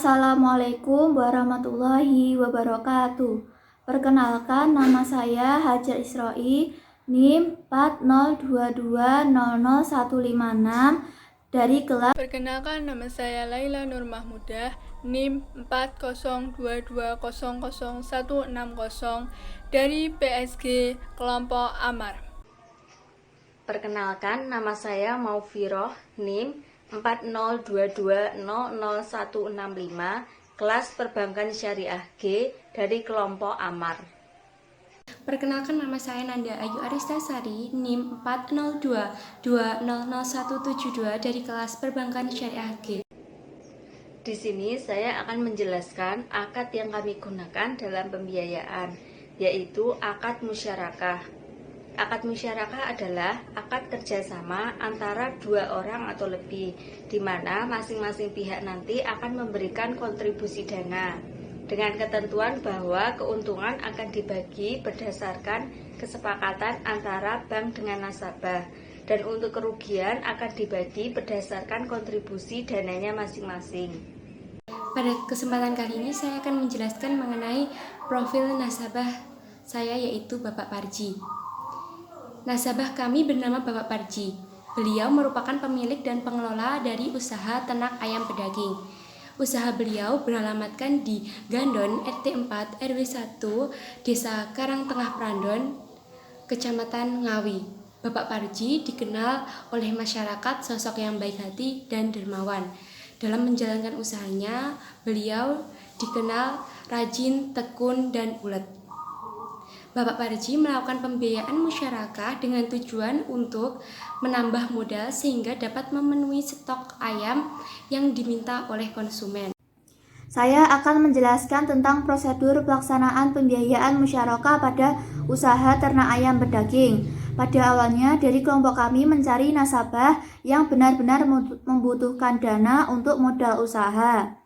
Assalamualaikum warahmatullahi wabarakatuh. Perkenalkan, nama saya Hajar Isroi, NIM 402200156 dari kelas. Perkenalkan, nama saya Laila Nur Mahmudah, NIM 402200160 dari PSG Kelompok Amar. Perkenalkan, nama saya Maufiroh, NIM 402200165, kelas Perbankan Syariah G dari kelompok Amar. Perkenalkan, nama saya Nanda Ayu Aristasari, NIM 402200172 dari kelas Perbankan Syariah G. Di sini saya akan menjelaskan akad yang kami gunakan dalam pembiayaan, yaitu akad musyarakah. Akad musyarakah adalah akad kerjasama antara dua orang atau lebih, di mana masing-masing pihak nanti akan memberikan kontribusi dana, dengan ketentuan bahwa keuntungan akan dibagi berdasarkan kesepakatan antara bank dengan nasabah, dan untuk kerugian akan dibagi berdasarkan kontribusi dananya masing-masing. Pada kesempatan kali ini saya akan menjelaskan mengenai profil nasabah saya, yaitu Bapak Parji. Nasabah kami bernama Bapak Parji. Beliau merupakan pemilik dan pengelola dari usaha ternak ayam pedaging. Usaha beliau beralamatkan di Gandon, RT 4, RW 1, Desa Karangtengah Prandon, Kecamatan Ngawi. Bapak Parji dikenal oleh masyarakat sosok yang baik hati dan dermawan. Dalam menjalankan usahanya, beliau dikenal rajin, tekun, dan ulet. Bapak Parji melakukan pembiayaan musyarakah dengan tujuan untuk menambah modal sehingga dapat memenuhi stok ayam yang diminta oleh konsumen. Saya akan menjelaskan tentang prosedur pelaksanaan pembiayaan musyarakah pada usaha ternak ayam berdaging. Pada awalnya, dari kelompok kami mencari nasabah yang benar-benar membutuhkan dana untuk modal usaha.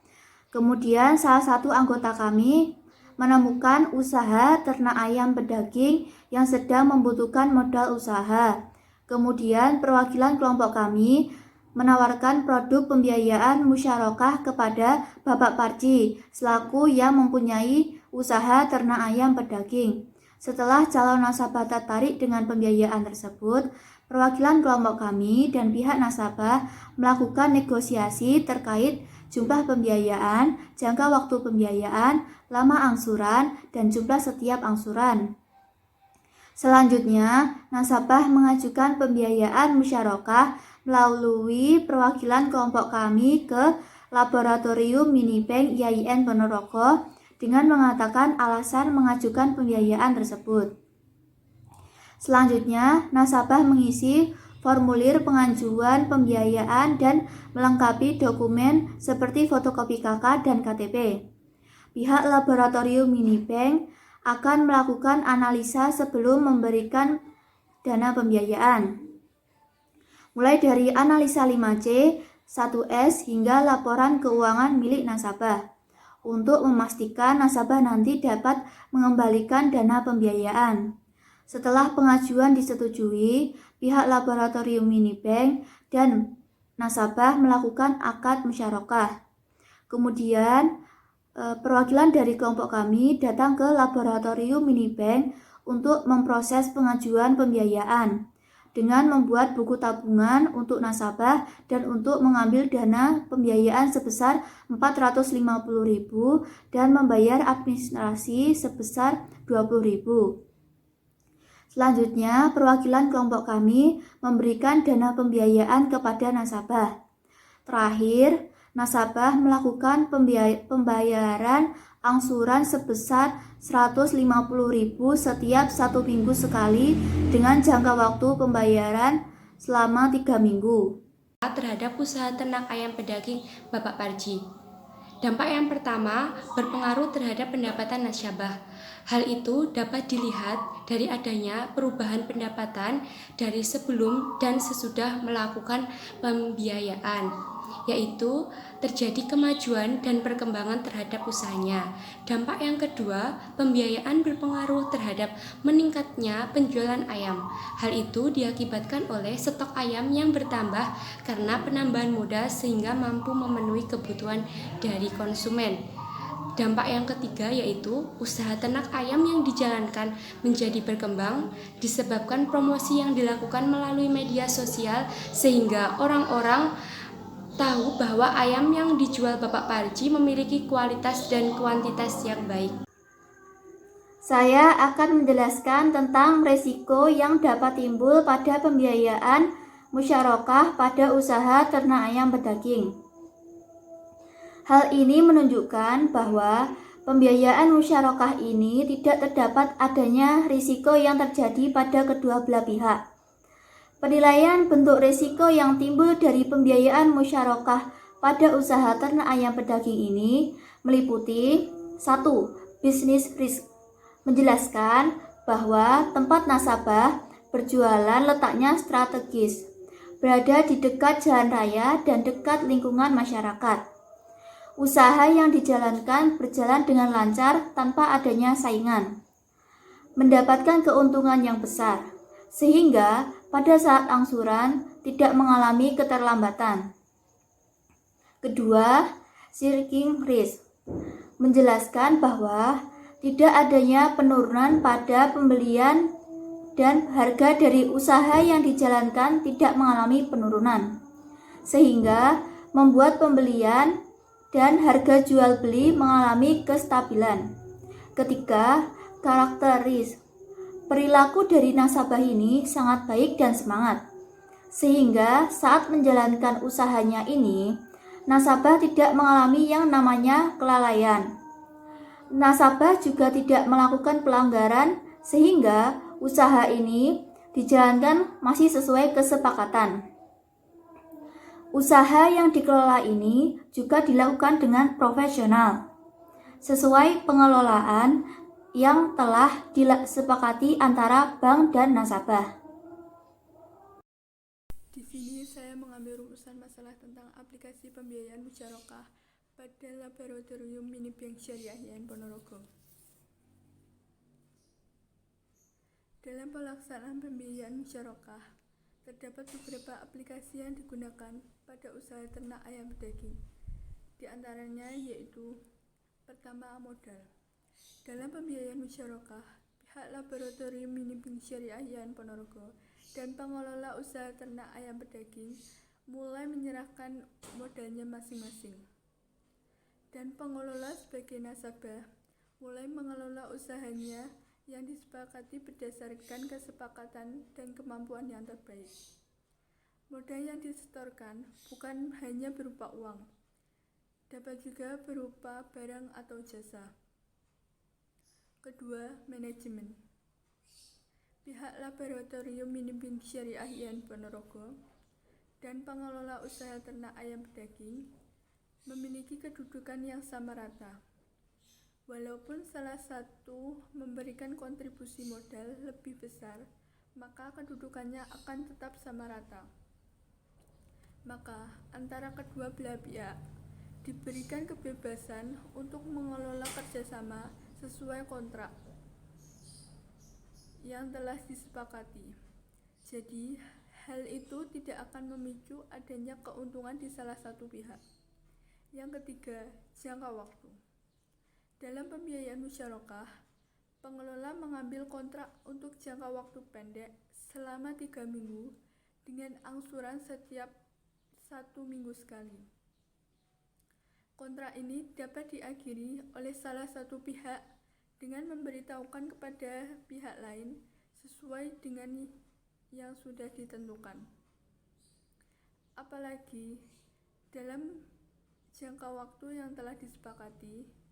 Kemudian salah satu anggota kami menemukan usaha ternak ayam berdaging yang sedang membutuhkan modal usaha. Kemudian perwakilan kelompok kami menawarkan produk pembiayaan musyarakah kepada Bapak Parji selaku yang mempunyai usaha ternak ayam berdaging. Setelah calon nasabah tertarik dengan pembiayaan tersebut, perwakilan kelompok kami dan pihak nasabah melakukan negosiasi terkait jumlah pembiayaan, jangka waktu pembiayaan, lama angsuran, dan jumlah setiap angsuran. Selanjutnya, nasabah mengajukan pembiayaan musyarakah melalui perwakilan kelompok kami ke Laboratorium Minibank IAIN Ponorogo dengan mengatakan alasan mengajukan pembiayaan tersebut. Selanjutnya, nasabah mengisi formulir pengajuan pembiayaan dan melengkapi dokumen seperti fotokopi KK dan KTP. Pihak Laboratorium Minibank akan melakukan analisa sebelum memberikan dana pembiayaan, mulai dari analisa 5C, 1S hingga laporan keuangan milik nasabah, untuk memastikan nasabah nanti dapat mengembalikan dana pembiayaan. Setelah pengajuan disetujui, pihak Laboratorium Minibank dan nasabah melakukan akad musyarakah. Kemudian, perwakilan dari kelompok kami datang ke Laboratorium Minibank untuk memproses pengajuan pembiayaan dengan membuat buku tabungan untuk nasabah dan untuk mengambil dana pembiayaan sebesar 450.000 dan membayar administrasi sebesar 20.000. Selanjutnya, perwakilan kelompok kami memberikan dana pembiayaan kepada nasabah. Terakhir, nasabah melakukan pembayaran angsuran sebesar 150.000 setiap 1 minggu sekali dengan jangka waktu pembayaran selama 3 minggu. Terhadap usaha ternak ayam pedaging Bapak Parji. Dampak yang pertama berpengaruh terhadap pendapatan nasabah. Hal itu dapat dilihat dari adanya perubahan pendapatan dari sebelum dan sesudah melakukan pembiayaan. yaitu terjadi kemajuan dan perkembangan terhadap usahanya. Dampak yang kedua, pembiayaan berpengaruh terhadap meningkatnya penjualan ayam. Hal itu diakibatkan oleh stok ayam yang bertambah karena penambahan modal sehingga mampu memenuhi kebutuhan dari konsumen. Dampak yang ketiga yaitu usaha ternak ayam yang dijalankan menjadi berkembang disebabkan promosi yang dilakukan melalui media sosial sehingga orang-orang tahu bahwa ayam yang dijual Bapak Parji memiliki kualitas dan kuantitas yang baik. Saya akan menjelaskan tentang resiko yang dapat timbul pada pembiayaan musyarakah pada usaha ternak ayam berdaging. Hal ini menunjukkan bahwa pembiayaan musyarakah ini tidak terdapat adanya risiko yang terjadi pada kedua belah pihak. Penilaian bentuk risiko yang timbul dari pembiayaan musyarakah pada usaha ternak ayam berdaging ini meliputi 1. Business risk, menjelaskan bahwa tempat nasabah berjualan letaknya strategis, berada di dekat jalan raya dan dekat lingkungan masyarakat. Usaha yang dijalankan berjalan dengan lancar tanpa adanya saingan, mendapatkan keuntungan yang besar, sehingga pada saat angsuran tidak mengalami keterlambatan. Kedua, shrinking risk, menjelaskan bahwa tidak adanya penurunan pada pembelian dan harga dari usaha yang dijalankan tidak mengalami penurunan, sehingga membuat pembelian dan harga jual beli mengalami kestabilan. Ketiga, karakter risk, perilaku dari nasabah ini sangat baik dan semangat, sehingga saat menjalankan usahanya ini, nasabah tidak mengalami yang namanya kelalaian. Nasabah juga tidak melakukan pelanggaran, sehingga usaha ini dijalankan masih sesuai kesepakatan. Usaha yang dikelola ini juga dilakukan dengan profesional, sesuai pengelolaan yang telah disepakati antara bank dan nasabah. Di sini saya mengambil rumusan masalah tentang aplikasi pembiayaan musyarakah pada Laboratorium Mini Bank Syariah YN Ponorogo. Dalam pelaksanaan pembiayaan musyarakah, terdapat beberapa aplikasi yang digunakan pada usaha ternak ayam berdaging. Di antaranya yaitu pertama, modal. Dalam pembiayaan musyarakah, pihak Laboratorium Mini Bank Syariah YN Ponorogo dan pengelola usaha ternak ayam berdaging mulai menyerahkan modalnya masing-masing. Dan pengelola sebagai nasabah mulai mengelola usahanya yang disepakati berdasarkan kesepakatan dan kemampuan yang terbaik. Modal yang disetorkan bukan hanya berupa uang, dapat juga berupa barang atau jasa. Kedua, manajemen. Pihak Laboratorium Mini Bank Syariah YN Ponorogo dan pengelola usaha ternak ayam berdaging memiliki kedudukan yang sama rata. Walaupun salah satu memberikan kontribusi modal lebih besar, maka kedudukannya akan tetap sama rata. Maka antara kedua belah pihak diberikan kebebasan untuk mengelola kerjasama sesuai kontrak yang telah disepakati. Jadi, hal itu tidak akan memicu adanya keuntungan di salah satu pihak. Yang ketiga, jangka waktu. Dalam pembiayaan musyarakah, pengelola mengambil kontrak untuk jangka waktu pendek selama 3 minggu dengan angsuran setiap 1 minggu sekali. Kontrak ini dapat diakhiri oleh salah satu pihak dengan memberitahukan kepada pihak lain sesuai dengan yang sudah ditentukan. Apalagi dalam jangka waktu yang telah disepakati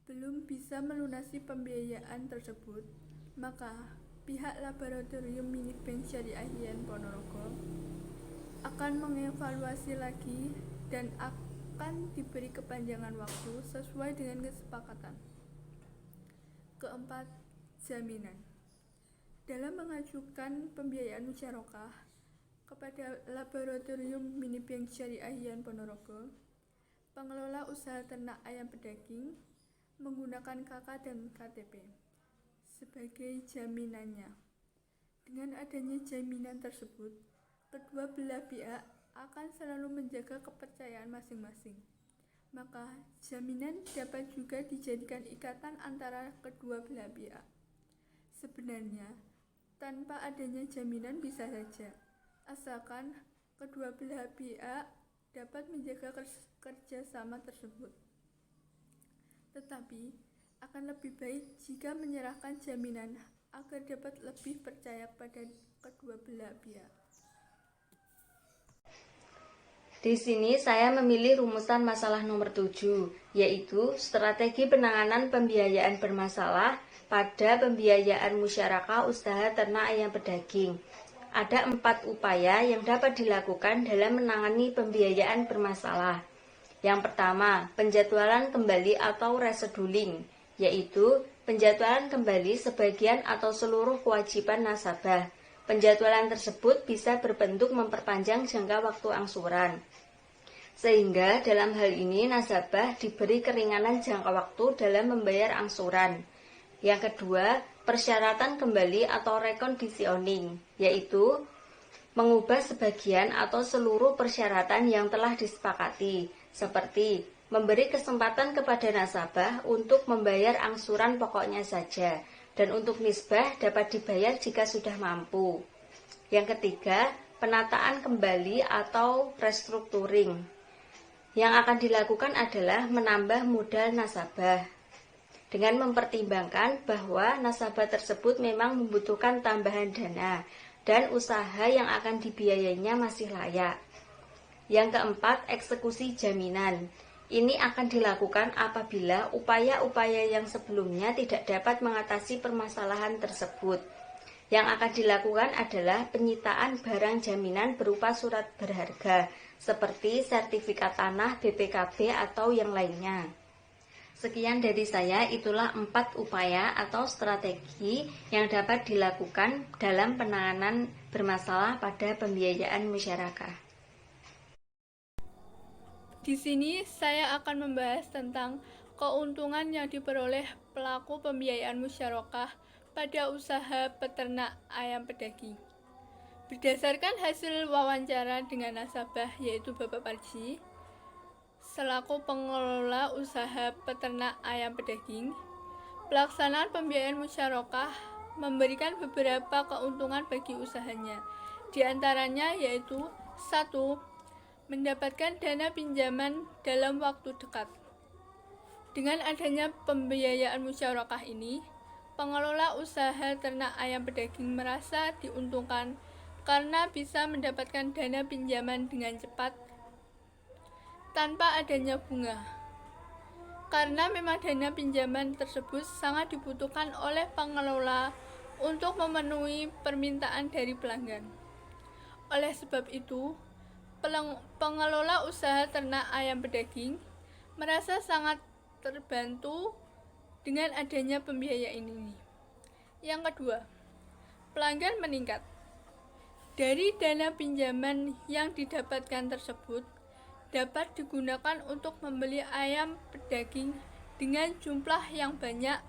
belum bisa melunasi pembiayaan tersebut, maka pihak Laboratorium Mini Bank Syariah YN Ponorogo akan mengevaluasi lagi dan akan diberi kepanjangan waktu sesuai dengan kesepakatan. Keempat, jaminan. Dalam mengajukan pembiayaan musyarakah, kepada Laboratorium Mini Bank Syariah Yan Ponorogo, pengelola usaha ternak ayam pedaging menggunakan KK dan KTP sebagai jaminannya. Dengan adanya jaminan tersebut, kedua belah pihak akan selalu menjaga kepercayaan masing-masing. Maka, jaminan dapat juga dijadikan ikatan antara kedua belah pihak. Sebenarnya, tanpa adanya jaminan bisa saja, asalkan kedua belah pihak dapat menjaga kerjasama tersebut. Tetapi, akan lebih baik jika menyerahkan jaminan agar dapat lebih percaya pada kedua belah pihak. Di sini saya memilih rumusan masalah nomor 7, yaitu strategi penanganan pembiayaan bermasalah pada pembiayaan musyarakah usaha ternak ayam pedaging. Ada 4 upaya yang dapat dilakukan dalam menangani pembiayaan bermasalah. Yang pertama, penjadwalan kembali atau rescheduling, yaitu penjadwalan kembali sebagian atau seluruh kewajiban nasabah. Penjadwalan tersebut bisa berbentuk memperpanjang jangka waktu angsuran. Sehingga dalam hal ini nasabah diberi keringanan jangka waktu dalam membayar angsuran. Yang kedua, persyaratan kembali atau reconditioning, yaitu mengubah sebagian atau seluruh persyaratan yang telah disepakati, seperti memberi kesempatan kepada nasabah untuk membayar angsuran pokoknya saja, dan untuk nisbah dapat dibayar jika sudah mampu. Yang ketiga, penataan kembali atau restructuring. Yang akan dilakukan adalah menambah modal nasabah, dengan mempertimbangkan bahwa nasabah tersebut memang membutuhkan tambahan dana, dan usaha yang akan dibiayainya masih layak. Yang keempat, eksekusi jaminan. Ini akan dilakukan apabila upaya-upaya yang sebelumnya tidak dapat mengatasi permasalahan tersebut. Yang akan dilakukan adalah penyitaan barang jaminan berupa surat berharga, seperti sertifikat tanah, BPKB, atau yang lainnya. Sekian dari saya, itulah 4 upaya atau strategi yang dapat dilakukan dalam penanganan bermasalah pada pembiayaan masyarakat. Di sini saya akan membahas tentang keuntungan yang diperoleh pelaku pembiayaan musyarakah pada usaha peternak ayam pedaging. Berdasarkan hasil wawancara dengan nasabah yaitu Bapak Parji, selaku pengelola usaha peternak ayam pedaging, pelaksanaan pembiayaan musyarakah memberikan beberapa keuntungan bagi usahanya. Di antaranya yaitu 1. Mendapatkan dana pinjaman dalam waktu dekat. Dengan adanya pembiayaan musyarakah ini, pengelola usaha ternak ayam pedaging merasa diuntungkan karena bisa mendapatkan dana pinjaman dengan cepat tanpa adanya bunga. Karena memang dana pinjaman tersebut sangat dibutuhkan oleh pengelola untuk memenuhi permintaan dari pelanggan. Oleh sebab itu, pengelola usaha ternak ayam pedaging merasa sangat terbantu dengan adanya pembiayaan ini. Yang kedua, pelanggan meningkat. Dari dana pinjaman yang didapatkan tersebut dapat digunakan untuk membeli ayam pedaging dengan jumlah yang banyak.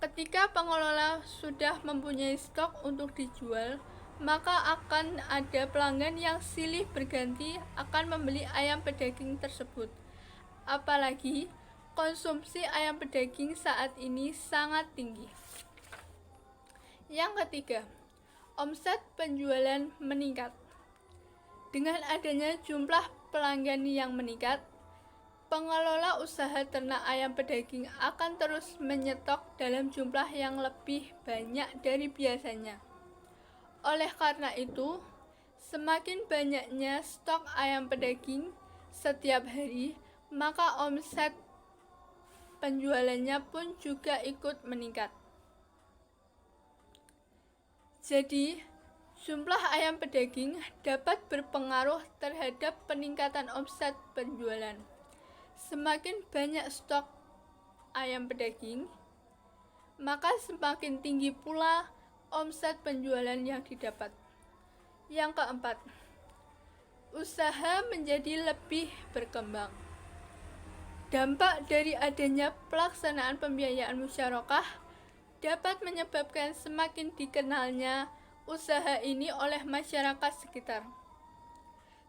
Ketika pengelola sudah mempunyai stok untuk dijual, maka akan ada pelanggan yang silih berganti akan membeli ayam pedaging tersebut. Apalagi konsumsi ayam pedaging saat ini sangat tinggi. Yang ketiga, omset penjualan meningkat. Dengan adanya jumlah pelanggan yang meningkat, pengelola usaha ternak ayam pedaging akan terus menyetok dalam jumlah yang lebih banyak dari biasanya. Oleh karena itu, semakin banyaknya stok ayam pedaging setiap hari, maka omset penjualannya pun juga ikut meningkat. Jadi, jumlah ayam pedaging dapat berpengaruh terhadap peningkatan omset penjualan. Semakin banyak stok ayam pedaging, maka semakin tinggi pula omset penjualan yang didapat. Yang keempat, usaha menjadi lebih berkembang. Dampak dari adanya pelaksanaan pembiayaan musyarakah dapat menyebabkan semakin dikenalnya usaha ini oleh masyarakat sekitar.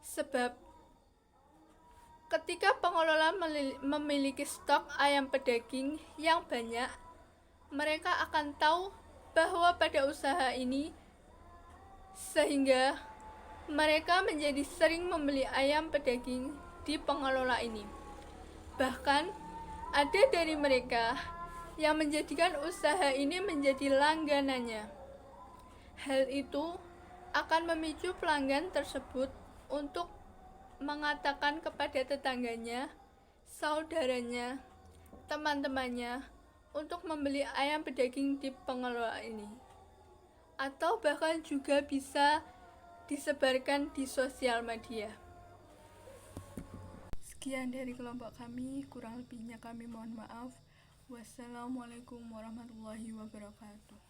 Sebab ketika pengelola memiliki stok ayam pedaging yang banyak, mereka akan tahu bahwa pada usaha ini, sehingga mereka menjadi sering membeli ayam pedaging di pengelola ini. Bahkan ada dari mereka yang menjadikan usaha ini menjadi langganannya. Hal itu akan memicu pelanggan tersebut untuk mengatakan kepada tetangganya, saudaranya, teman-temannya untuk membeli ayam pedaging di pengelola ini. Atau bahkan juga bisa disebarkan di sosial media. Sekian dari kelompok kami, kurang lebihnya kami mohon maaf. Wassalamualaikum warahmatullahi wabarakatuh.